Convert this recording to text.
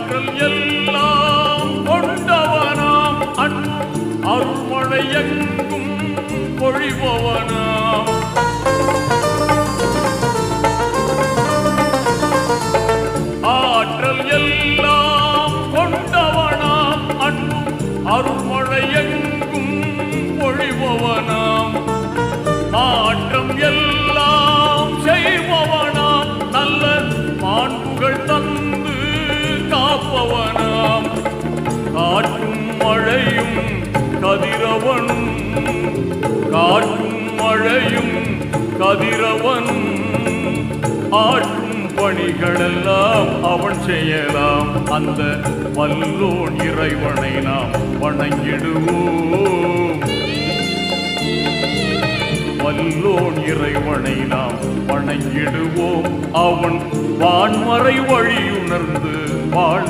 ஆற்றல் எல்லாம் கொண்டவனாம் அருள்மழை எங்கும் பொழிபவனாம் ஆற்றல் எல்லாம் கொண்டவனாம் அருள்மழை எங்கும் பொழிபவனாம் மாற்றம் எல்லாம் செய்பவனாம் நல்ல மாண்புகள் தந்து காப்பவனாம் காற்றும் மழையும் கதிரவனும் காற்றும் மழையும் கதிரவனும் ஆற்றும் பணிகளெல்லாம் அவன் செய்யலாம் அந்த வல்லோன் இறைவனை நாம் வணங்கிடுவோம் வல்லோன் இறைவனை நாம் வணங்கிடுவோம் அவன் வான்மறை வழியுணர்ந்து வாழ்